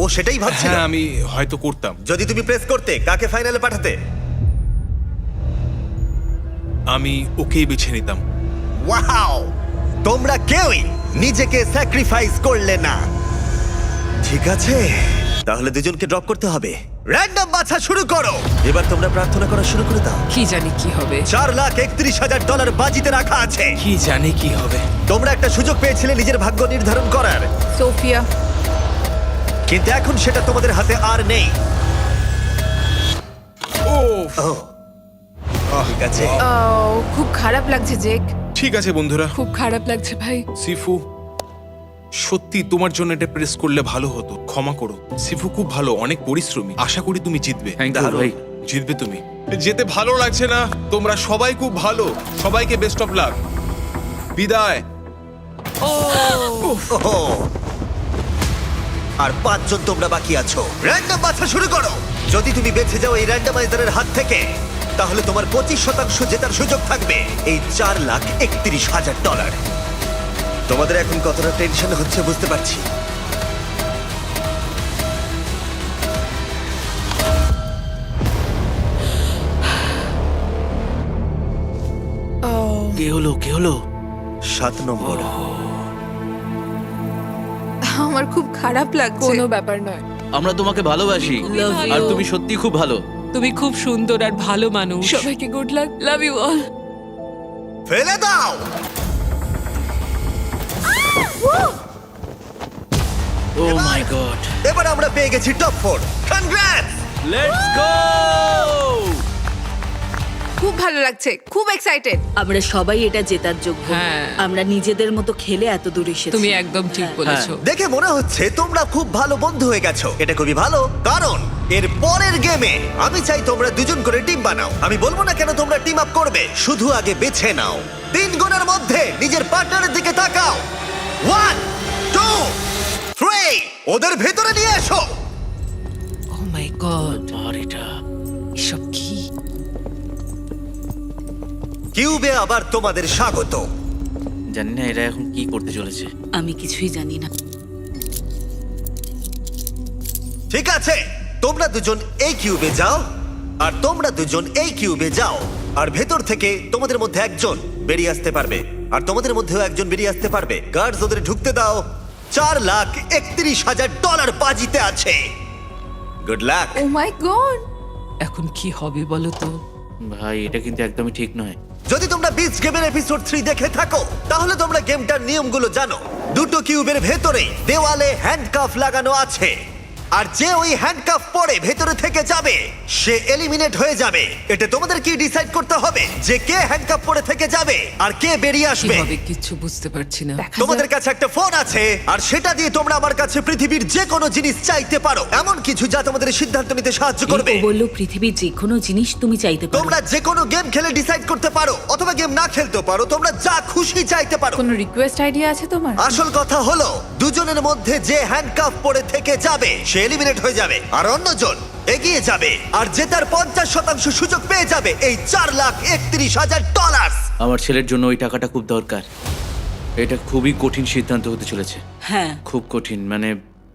ও সেটাই ভাবছিল। হ্যাঁ, আমি হয়তো করতাম। যদি তুমি প্রেস করতে, কাকে ফাইনালে পাঠাতে? আমি ওকেই বেছে নিতাম। ওয়াও, তোমরা কেউই নিজেকে স্যাক্রিফাইস করলে না। ঠিক আছে, তাহলে 2 জনকে ড্রপ করতে হবে। র্যান্ডম বাছা শুরু করো। এবার তোমরা প্রার্থনা করা শুরু করে দাও। কি জানি কি হবে। $4,31,000 বাজিতে রাখা আছে। কি জানি কি হবে। তোমরা একটা সুযোগ পেয়েছিলে নিজের ভাগ্য নির্ধারণ করার, সোফিয়া, কিন্তু এখন সেটা তোমাদের হাতে আর নেই। ও ঠিক আছে, খুব খারাপ লাগছে জেক। ঠিক আছে বন্ধুরা। খুব খারাপ লাগছে ভাই। সিফু, সত্যি তোমার জন্য এটা প্রেস করলে ভালো হতো, ক্ষমা করো। সিফু খুব ভালো, অনেক পরিশ্রমী। আশা করি তুমি জিতবে। থ্যাংক ইউ ভাই। জিতবে তুমি। যেতে ভালো লাগছে না। তোমরা সবাই খুব ভালো। সবাইকে বেস্ট অফ লাক। বিদায়। ওহো। আর 5 জন তোমরা বাকি আছো। র্যান্ডম বাছা শুরু করো। যদি তুমি বেঁচে যাও এই র্যান্ডমাইজারের হাত থেকে, তাহলে তোমার 25% জেতার সুযোগ থাকবে এই $4,31,000। তোমাদের এখন কতটা টেনশন হচ্ছে বুঝতে পারছি। কে হলো কে হলো? 7 নম্বর। আমার খুব খারাপ লাগছে। কোনো ব্যাপার নয়। আমরা তোমাকে ভালোবাসি, Love you. আর তুমি সত্যি খুব ভালো। তুমি খুব সুন্দর আর ভালো মানুষ। সবাইকে good luck, love you all. ফেলে দাও। Oh my God. এবার আমরা পেয়ে গেছি টপ 4। কনগ্রাটস! Let's go! খুব ভালো লাগছে, খুব এক্সাইটেড। আমরা সবাই এটা জেতার যোগ্য। হ্যাঁ। আমরা নিজেদের মতো খেলে এত দূর এসেছি। তুমি একদম ঠিক বলেছো। দেখে মনে হচ্ছে তোমরা খুব ভালো বন্ধু হয়ে গেছো। এটা খুবই ভালো, কারণ এর পরের গেমে আমি চাই তোমরা দুজন করে টিম বানাও। আমি বলবো না কেন তোমরা টিম আপ করবে, শুধু আগে বেছে নাও। 3 গুণের মধ্যে নিজের পার্টনারের দিকে তাকাও। 1 2 3 ওদের ভেতরে নিয়ে এসো। ও মাই গড, আর এটা এসব কি? কিউবে আবার তোমাদের স্বাগত। জানি না এরা এখন কি করতে চলেছে। আমি কিছুই জানি না। ঠিক আছে, তোমরা দুজন এই কিউবে যাও আর তোমরা দুজন এই কিউবে যাও, আর ভেতর থেকে তোমাদের মধ্যে একজন বেরিয়ে আসতে পারবে, আর তোমাদের মধ্যেও একজন বেরিয়ে আসতে পারবে। গার্ডস ওদের ঢুকতে দাও। $4,31,000 বাজিতে আছে। Good luck. Oh my god, এখন কি হবে বলো তো? ভাই এটা কিন্তু একদমই ঠিক নয়। যদি তোমরা বিচ গেমের এপিসোড 3 দেখে থাকো তাহলে তোমরা গেমটার নিয়মগুলো জানো। দুটো কিউবের ভেতরে দেওয়ালে হ্যান্ডকাফ লাগানো আছে, আর যে ওই হ্যান্ডকাফ পরে ভেতরে থেকে যাবে সে এলিমিনেট হয়ে যাবে। এটা তোমাদের কি ডিসাইড করতে হবে যে কে হ্যান্ডকাফ পরে থেকে যাবে আর কে বেরিয়ে কি আসবে। হবে কিচ্ছু বুঝতে পারছি না। তোমাদের কাছে একটা ফোন আছে, আর সেটা দিয়ে তোমরা আমার কাছে পৃথিবীর যে কোনো জিনিস চাইতে পারো, এমন কিছু যা তোমাদের সিদ্ধান্ত নিতে সাহায্য করবে। ও বললো পৃথিবীর যে কোনো জিনিস তুমি চাইতে পারো। তোমরা যে কোনো গেম খেলে ডিসাইড করতে পারো, অথবা গেম না খেলতেও পারো। তোমরা যা খুশি চাইতে পারো। কোনো রিকোয়েস্ট আইডিয়া আছে তোমার? আসল কথা হলো দুজনের মধ্যে যে হ্যান্ডকাফ পরে থেকে যাবে সে এলিমিনেট হয়ে যাবে, আর অন্যজন এগিয়ে যাবে, আর জেতার 50% সুযোগ পেয়ে যাবে এই $4,31,000। আমার ছেলের জন্য ওই টাকাটা খুব দরকার। এটা খুবই কঠিন সিদ্ধান্ত হতে চলেছে। হ্যাঁ, খুব কঠিন, মানে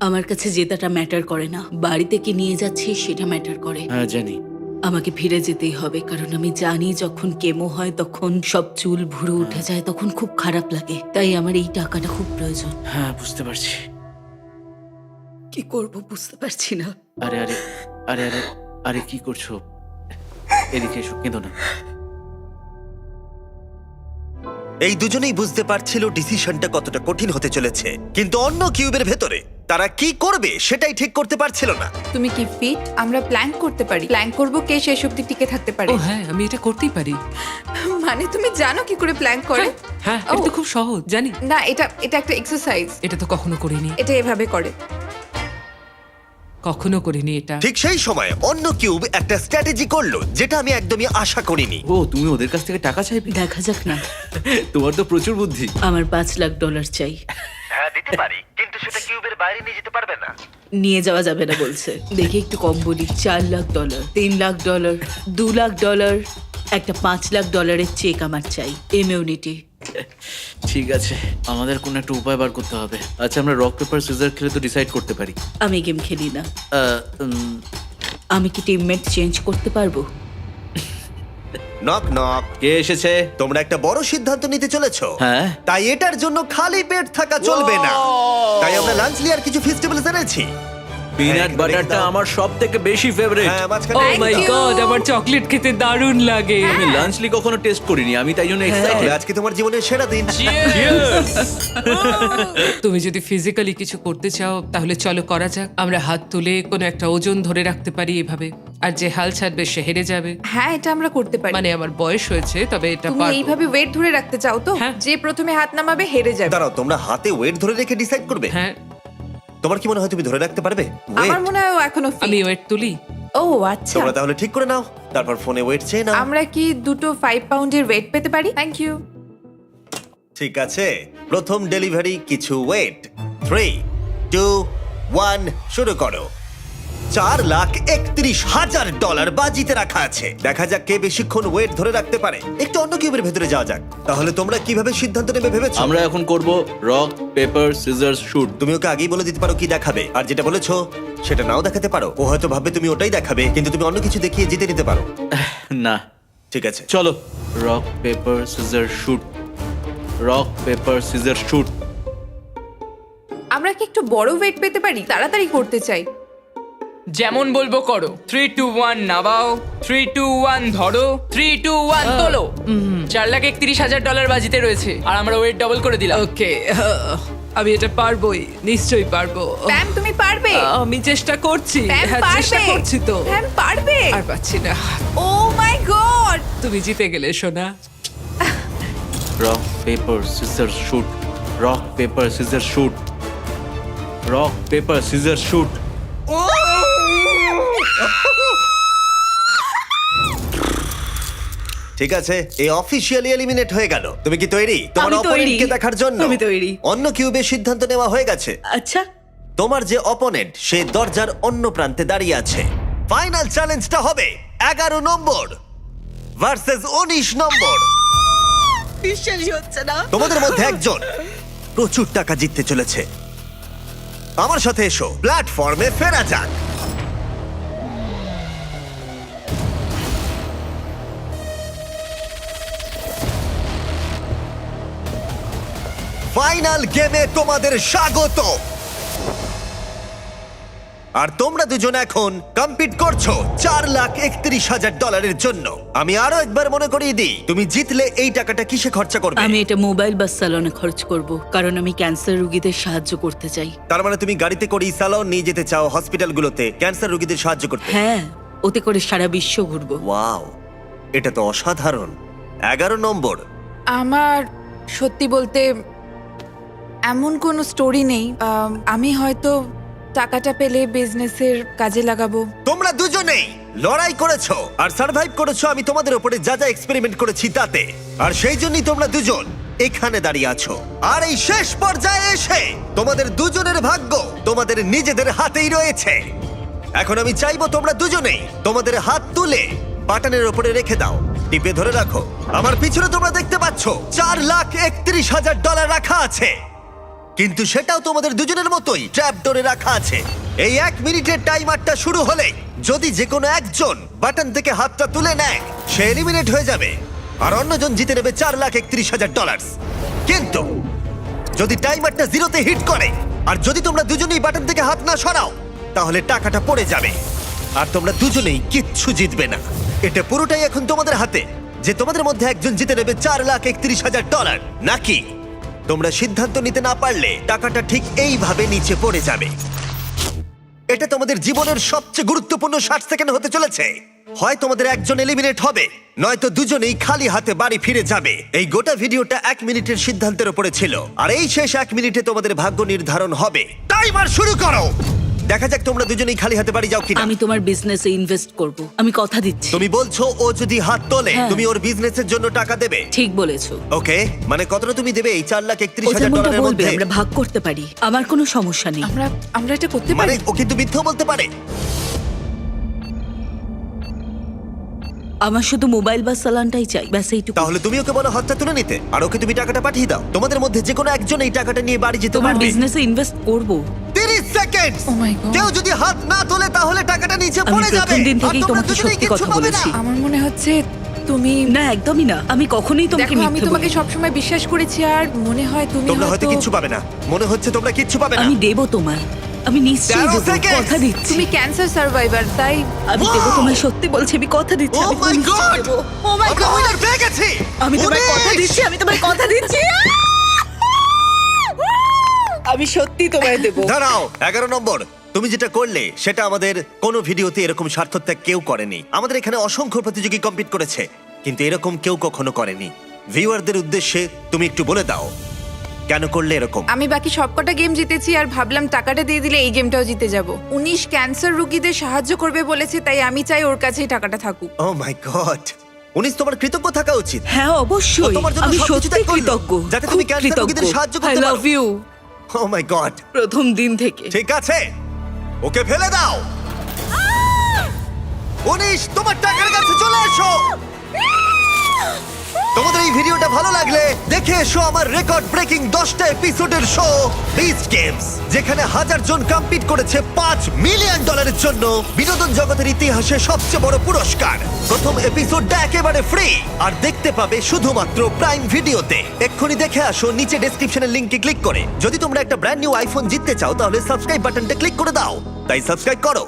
আমার কাছে জেতাটা ম্যাটার করে না, বাড়িতে কি নিয়ে যাচ্ছি সেটা ম্যাটার করে। হ্যাঁ জানি। আমাকে ফিরে যেতেই হবে, কারণ আমি জানি যখন কেমো হয় তখন সব চুল ভুরু উঠে যায়, তখন খুব খারাপ লাগে। তাই আমার এই টাকাটা খুব প্রয়োজন। হ্যাঁ বুঝতে পারছি। কি করব বুঝতে পারছি না। আরে আরে আরে আরে আরে কি করছো? এদিকে এসো, কেঁদো না। এই দুজনেই বুঝতে পারছিল ডিসিশনটা কতটা কঠিন হতে চলেছে, কিন্তু অন্য কিউবের ভেতরে তারা কি করবে সেটাই ঠিক করতে পারছিল না। তুমি কি ফিট? আমরা প্ল্যান করতে পারি। প্ল্যান করব কে শেষ অবধি টিকে থাকতে পারে। ও হ্যাঁ, আমি এটা করতেই পারি। মানে তুমি জানো কি করে প্ল্যান করে? হ্যাঁ, এটা তো খুব সহজ, জানি। না, এটা একটা এক্সারসাইজ। এটা তো কখনো করিনি, এটা এভাবে করে। কখনো করিনি এটা। ঠিক সেই সময় অন্য কিউব একটা স্ট্র্যাটেজি করলো যেটা আমি একদমই আশা করিনি। ও তুমি ওদের কাছ থেকে টাকা চাইবে? দেখা যাক না। তোমার তো প্রচুর বুদ্ধি। আমার $5,00,000 চাই। হ্যাঁ দিতে পারি, কিন্তু সেটা কিউবের বাইরে নিয়ে যেতে পারবে না। নিয়ে যাওয়া যাবে না বলছে। দেখি একটু কম বলি। $4,00,000, $3,00,000, $2,00,000, একটা $5,00,000 চেক আমার চাই। ইমিউনিটি। ঠিক আছে, আমাদের কোনো একটা উপায় বার করতে হবে। আচ্ছা আমরা রক পেপার সিজার খেলে তো ডিসাইড করতে পারি। আমি গেম খেলি না। আহ, উম, আমি কি টিমমেট চেঞ্জ করতে পারবো? Knock knock. কে এসেছে? তোমরা একটা বড় সিদ্ধান্ত নিতে চলেছো। হ্যাঁ। তাই এটার জন্য খালি পেট থাকা চলবে না। তাই আমরা লাঞ্চ লিয়ার কিছু ফেস্টিভ্যালস এনেছি। পিনাট বাটারটা আমার সব থেকে বেশি ফেভারিট। হ্যাঁ, ও মাঝখানে Thank মাই you. গড, আমার চকলেট খেতে দারুণ লাগে। আমি লাঞ্চলি কখনো টেস্ট করিনি, আমি তাই জন্য তাহলে এক্সাইটেড। আজকে তোমার জীবনের সেরা দিন। তুমি যদি ফিজিক্যালি কিছু করতে চাও তাহলে চলো করা যাক। আমরা হাত তুলে কোনো একটা ওজন ধরে রাখতে পারি এভাবে, আর যে হাল ছাড়বে সে হেরে যাবে। হ্যাঁ, এটা আমরা করতে পারি। মানে আমার বয়স হয়েছে, তবে এটা তুমি পারবো। এইভাবে ওয়েট ধরে রাখতে চাও তো? হ্যাঁ। যে প্রথমে হাত নামাবে হেরে যাবে। দাঁড়াও, তোমরা হাতে ওয়েট ধরে রেখে ডিসাইড করবে? হ্যাঁ, তোমার কি মনে হয় তুমি ধরে রাখতে পারবে আমার weight? মনে হয় ও এখনো fit। আমি ওয়েট তুলি। ও আচ্ছা। তোমরা তাহলে ঠিক করে নাও, তারপর ফোনে ওয়েট চেয়ে নাও। আমরা কি দুটো 5 পাউন্ডের ওয়েট পেতে পারি? Thank you. ঠিক আছে, প্রথম ডেলিভারি কিছু ওয়েট। 3 2 1 শুরু করো। $4,31,000 বাজিতে রাখা আছে। দেখা যাক কে বেশিক্ষণ ওয়েট ধরে রাখতে পারে। একটু অন্য কিউবের ভেতরে যাওয়া যাক। তাহলে তোমরা কিভাবে সিদ্ধান্ত নেবে ভেবেছো? আমরা এখন করব রক পেপার সিজার শুট। তুমি ওকে আগেই বলে দিতে পারো কি দেখাবে, আর যেটা বলেছো সেটা নাও দেখাতে পারো। ও হয়তো ভাববে তুমি ওটাই দেখাবে, কিন্তু তুমি অন্য কিছু দেখিয়ে জিতে নিতে পারো। না, ঠিক আছে, চলো rock paper scissor shoot. Rock paper scissor shoot. আমরা কি একটু বড় ওয়েট পেতে পারি? তাড়াতাড়ি করতে চাই। যেমন বলবো করো। 3 2 1 নামাও, 3 2 1 ধরো, 3 2 1 তোলো। $4,31,000 বাজিতে রয়েছে, আর আমরা ওয়েট ডবল করে দিলাম। ওকে, আমি এটা পারবোই, নিশ্চয়ই পারবো। প্যাম তুমি পারবে। আমি চেষ্টা করছি। প্যাম হ্যাঁ, চেষ্টা পারবে। করছি তো। প্যাম পারবে। আর পাচ্ছি না। ও মাই গড। তুমি জিতে গেলে সোনা। Rock paper scissor shoot, rock paper scissor shoot, rock paper scissor shoot. ঠিক আছে, এই অফিসিয়ালি এলিমিনেট হয়ে গেল। তুমি কি তৈরি তোমার আমি তৈরি। অপোনেন্টকে দেখার জন্য? আমি তৈরি। অন্য কিউবের সিদ্ধান্ত নেওয়া হয়ে গেছে। আচ্ছা, তোমার যে অপোনেন্ট সে দরজার অন্য প্রান্তে দাঁড়িয়ে আছে। ফাইনাল চ্যালেঞ্জটা হবে 11 নম্বর ভার্সেস 19 নম্বর। বিশ্বাসই হচ্ছে না। তোমাদের মধ্যে একজন প্রচুর টাকা জিততে চলেছে। আমার সাথে এসো, প্ল্যাটফর্মে ফেরা যাক। ফাইনাল গেমে তোমাদের স্বাগত। আর তোমরা দুজন এখন কম্পিট করছো $4,31,000 জন্য। আমি আরো একবার মনে করিয়ে দিই, তুমি জিতলে এই টাকাটা কিসে খরচা করবে? আমি এটা মোবাইল বা স্যালনে খরচ করব, কারণ আমি ক্যান্সার রোগীদের সাহায্য করতে চাই। তার মানে তুমি গাড়িতে করে স্যালন নিয়ে যেতে চাও হসপিটালগুলোতে ক্যান্সার রোগীদের সাহায্য করতে? হ্যাঁ, ওতে করে সারা বিশ্ব ঘুরবো। ওয়াও, এটা তো অসাধারণ। 11 নম্বর। আমার সত্যি বলতে এমন কোনো স্টোরি নেই। আমি হয়তো টাকাটা পেলে বিজনেসের কাজে লাগাবো। তোমরা দুজনেই লড়াই করেছো আর সার্ভাইভ করেছো আমি তোমাদের উপরে যা যা এক্সপেরিমেন্ট করেছি তাতে। আর সেই জন্যই তোমরা দুজন এখানে দাঁড়িয়ে আছো। আর এই শেষ পর্যায়ে এসে তোমাদের দুজনের ভাগ্য তোমাদের নিজেদের হাতেই রয়েছে। এখন আমি চাইবো তোমরা দুজনেই তোমাদের হাত তুলে বাটনের উপরে রেখে দাও, টিপে ধরে রাখো। আমার পিছনে তোমরা দেখতে পাচ্ছ $4,31,000 রাখা আছে, কিন্তু সেটাও তোমাদের দুজনের মতোই ট্র্যাপ ডোরে রাখা আছে। এই 1 মিনিটের টাইমারটা শুরু হলে যদি যে কোনো একজন বাটন থেকে হাতটা তুলে নেয় সে এলিমিনেট হয়ে যাবে, আর অন্যজন জিতে নেবে $4,31,000। কিন্তু যদি টাইমারটা জিরোতে হিট করে আর যদি তোমরা দুজনেই বাটন থেকে হাত না সরাও তাহলে টাকাটা পড়ে যাবে আর তোমরা দুজনেই কিচ্ছু জিতবে না। এটা পুরোটাই এখন তোমাদের হাতে যে তোমাদের মধ্যে একজন জিতে নেবে $4,31,000 নাকি তোমরা সিদ্ধান্ত নিতে না পারলে টাকাটা ঠিক এইভাবে নিচে পড়ে যাবে। এটা তোমাদের জীবনের সবচেয়ে গুরুত্বপূর্ণ 60 সেকেন্ড হতে চলেছে। হয় তোমাদের একজন এলিমিনেট হবে, নয়তো দুজনেই খালি হাতে বাড়ি ফিরে যাবে। এই গোটা ভিডিওটা 1 মিনিটের সিদ্ধান্তের উপরে ছিল, আর এই শেষ 1 মিনিটে তোমাদের ভাগ্য নির্ধারণ হবে। টাইমার শুরু করো। দেখা যাক তোমরা দুজনেই খালি হাতে বাড়ি যাও কিনা। আমি তোমার বিজনেসে ইনভেস্ট করব, আমি কথা দিচ্ছি। তুমি বলছো ও যদি হাত তোলে হ্যাঁ। তুমি ওর বিজনেসের জন্য টাকা দেবে? ঠিক বলেছো। ওকে, মানে কতটা তুমি দেবে এই ও $4,31,000 যেমনটা এর বলবে মধ্যে? আমরা ভাগ করতে পারি, আমার কোনো সমস্যা নেই। আমরা এটা করতে মানে পারি। ও কিন্তু মিথ্যাও বলতে পারে। আমার শুধু মোবাইল বা সালানটাই চাই, ব্যাস এইটুকু। তাহলে তুমি ওকে বলো হাতটা তুলে নিতে, আর ওকে তুমি টাকাটা পাঠিয়ে দাও। তোমাদের মধ্যে যে কোনো একজন এই টাকাটা নিয়ে বাড়ি যেতে তোমার পারবে। বিজনেসে ইনভেস্ট করব। 30 সেকেন্ড। Oh my God! কেউ যদি হাত না তোলে তাহলে টাকাটা নিচে আমি পড়ে যাবে। প্রথম দিন আর থেকেই তোমরা তোমাকে দুজনেই সত্যি কিচ্ছু কথা পাবে না। বলেছি। আমার মনে হচ্ছে তুমি না, একদমই না, আমি কখনোই তোমাকে দেখো, আমি মিথ্যে তোমাকে বলিনি। সবসময় বিশ্বাস করেছি আর মনে হয় তুমি তোমরা হয়তো কিচ্ছু পাবে না, মনে হচ্ছে তোমরা কিচ্ছু পাবে না। আমি দেব তোমায়, আমি নিশ্চয়ই 13 দেব, seconds! কথা দিচ্ছি। তুমি ক্যান্সার সার্ভাইভার, তাই আমি Wow! দেব তোমায়, সত্যি বলছি, আমি কথা দিচ্ছি। ও আমি মাই নিশ্চয়ই গড! দেব। Oh my আমরা God! উইনার পেয়ে গেছি। আমি তোমায় কথা 19! দিচ্ছি, আমি তোমায় কথা দিচ্ছি। আমি সত্যি তোমায় দেব। দাঁড়াও, 11 নম্বর। তুমি যেটা করলে সেটা আমাদের কোনো ভিডিওতে এরকম স্বার্থত্যাগ কেউ করেনি। আমাদের এখানে অসংখ্য প্রতিযোগী কম্পিট করেছে, কিন্তু এরকম কেউ কখনো করেনি। ভিউয়ারদের উদ্দেশ্যে তুমি একটু বলে দাও কেন করলে এরকম। আমি বাকি সবকটা গেম জিতেছি আর ভাবলাম টাকাটা দিয়ে দিলে এই গেমটাও জিতে যাব। 19 ক্যান্সার রোগীদের সাহায্য করবে বলেছে, তাই আমি চাই ওর কাছেই টাকাটা থাকুক। ও মাই গড, 19 তোমার কৃতজ্ঞ থাকা উচিত। হ্যাঁ, ও অবশ্যই, তোমার জন্য আমি সবকিছু সত্যি ত্যাগ করলো, কৃতজ্ঞ, যাতে তুমি খুব ক্যান্সার কৃতজ্ঞ। রোগীদের সাহায্য I করতে love পারো। you। ও মাই গড, প্রথম দিন থেকে। ঠিক আছে, ওকে ফেলে দাও। 19 তোমার টাকার কাছে চলে এসো। তোমাদের এই ভিডিওটা ভালো লাগলে দেখে এসো আমার রেকর্ড ব্রেকিং 10টা এপিসোডের শো বিস্ট গেমস, যেখানে 1000 জন কম্পিট করেছে $5 মিলিয়ন জন্য বিনোদন জগতের ইতিহাসে সবচেয়ে বড় পুরস্কার। প্রথম এপিসোডটা একেবারে ফ্রি আর দেখতে পাবে শুধুমাত্র প্রাইম ভিডিওতে। এক্ষুনি দেখে আসো নিচে ডেসক্রিপশনের লিংকে ক্লিক করে। যদি তোমরা একটা ব্র্যান্ড নিউ আইফোন জিততে চাও তাহলে সাবস্ক্রাইব বাটনটা ক্লিক করে দাও, তাই সাবস্ক্রাইব করো।